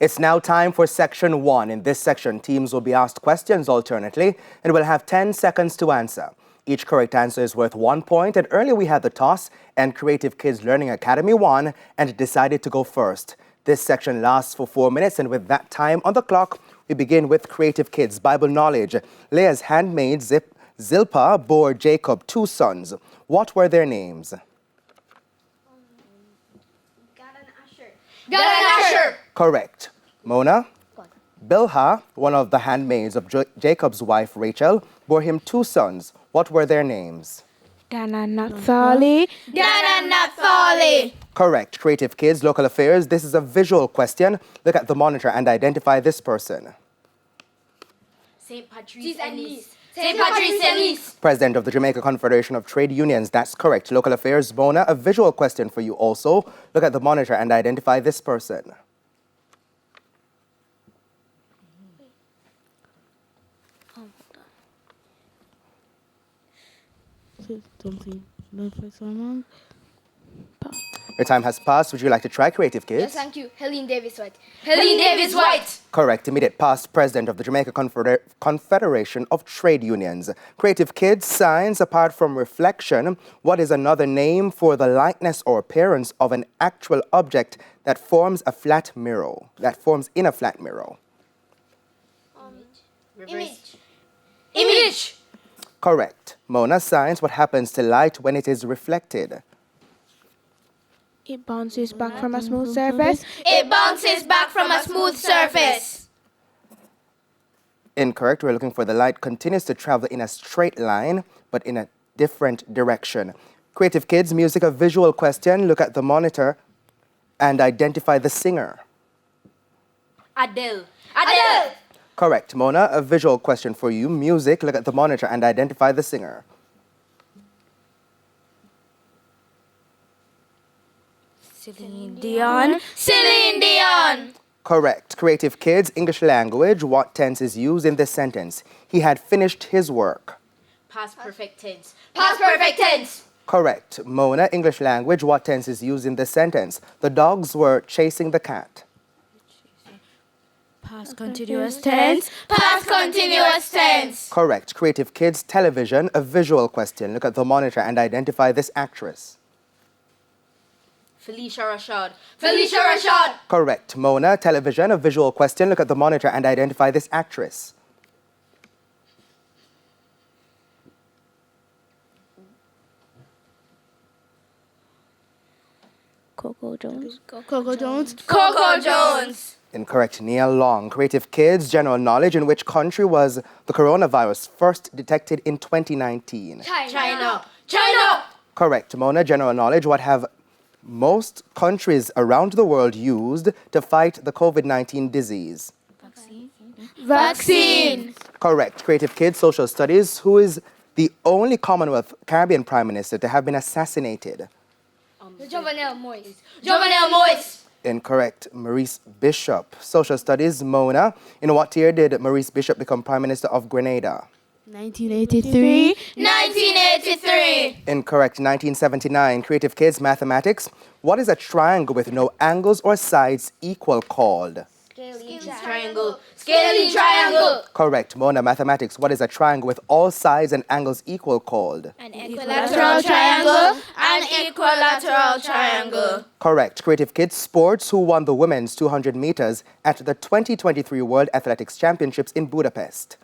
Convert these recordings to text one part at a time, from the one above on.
It's now time for Section 1. In this section, teams will be asked questions alternately and will have 10 seconds to answer. Each correct answer is worth 1 point, and earlier we had the toss, and Creative Kids Learning Academy won and decided to go first. This section lasts for 4 minutes, and with that time on the clock, we begin with Creative Kids Bible knowledge. Leah's handmaid, Zilpah, bore Jacob 2 sons. What were their names? Gad and Asher. Correct. Mona? Bilhah, one of the handmaids of Jacob's wife Rachel, bore him 2 sons. What were their names? Dan and Naphtali. Dan and Naphtali. Correct. Creative Kids, Local Affairs. This is a visual question. Look at the monitor and identify this person. St. Patrice Ennis. St. Patrice Ennis. President of the Jamaica Confederation of Trade Unions. That's correct. Local Affairs, Mona. A visual question for you also. Look at the monitor and identify this person. Your time has passed. Would you like to try, Creative Kids? Yes, thank you. Helene Davis White. Helene Davis White. Correct. Immediate past president of the Jamaica Confederation of Trade Unions. Creative Kids, signs apart from reflection. What is another name for the likeness or appearance of an actual object that forms a flat mirror? That forms in a flat mirror. Image. Image. Correct. Mona, signs. What happens to light when it is reflected? It bounces back from a smooth surface. It bounces back from a smooth surface. Incorrect. We're looking for the light continues to travel in a straight line, but in a different direction. Creative Kids, music, a visual question. Look at the monitor and identify the singer. Adele. Adele. Correct. Mona, a visual question for you. Music, look at the monitor and identify the singer. Celine Dion. Celine Dion. Correct. Creative Kids, English language, what tense is used in this sentence? He had finished his work. Past perfect tense. Past perfect tense. Correct. Mona, English language, what tense is used in this sentence? The dogs were chasing the cat. Past continuous tense. Past continuous tense. Correct. Creative Kids, television, a visual question. Look at the monitor and identify this actress. Felicia Rashad. Felicia Rashad. Correct. Mona, television, a visual question. Look at the monitor and identify this actress. Coco Jones. Coco Jones. Coco Jones. Incorrect. Neil Long. Creative Kids, general knowledge. In which country was the coronavirus first detected in 2019? China. China. Correct. Mona, general knowledge. What have most countries around the world used to fight the COVID-19 disease? Vaccine. Correct. Creative Kids, social studies. Who is the only Commonwealth Caribbean Prime Minister to have been assassinated? Jovenel Moise. Jovenel Moise. Incorrect. Maurice Bishop. Social studies, Mona. In what year did Maurice Bishop become Prime Minister of Grenada? 1983. 1983. Incorrect. 1979. Creative Kids, mathematics. What is a triangle with no angles or sides equal called? Scaly triangle. Scaly triangle. Correct. Mona, mathematics. What is a triangle with all sides and angles equal called? An equilateral triangle. An equilateral triangle. Correct. Creative Kids, sports. Who won the women's 200 meters at the 2023 World Athletics Championships in Budapest?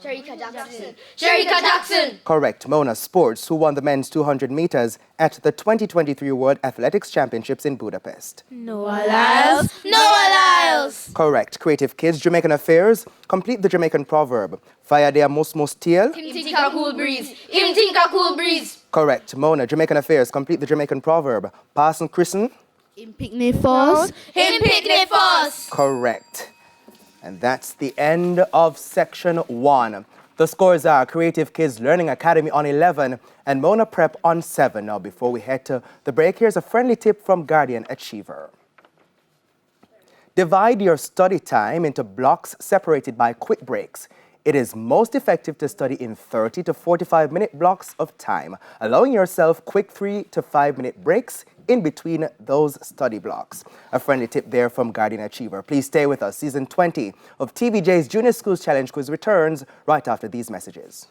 Sherika Jackson. Sherika Jackson. Correct. Mona, sports. Who won the men's 200 meters at the 2023 World Athletics Championships in Budapest? Noah Lyles. Noah Lyles. Correct. Creative Kids, Jamaican affairs. Complete the Jamaican proverb. Fire there most tiel. Him think a cool breeze. Him think a cool breeze. Correct. Mona, Jamaican affairs. Complete the Jamaican proverb. Pass and christen. In picnic force. Him picnic force. Correct. And that's the end of Section 1. The scores are Creative Kids Learning Academy on 11 and Mona Prep on 7. Now, before we head to the break, here's a friendly tip from Guardian Achiever. Divide your study time into blocks separated by quick breaks. It is most effective to study in 30 to 45-minute blocks of time, allowing yourself quick 3 to 5-minute breaks in between those study blocks. A friendly tip there from Guardian Achiever. Please stay with us. Season 20 of TVJ's Junior Schools Challenge Quiz returns right after these messages.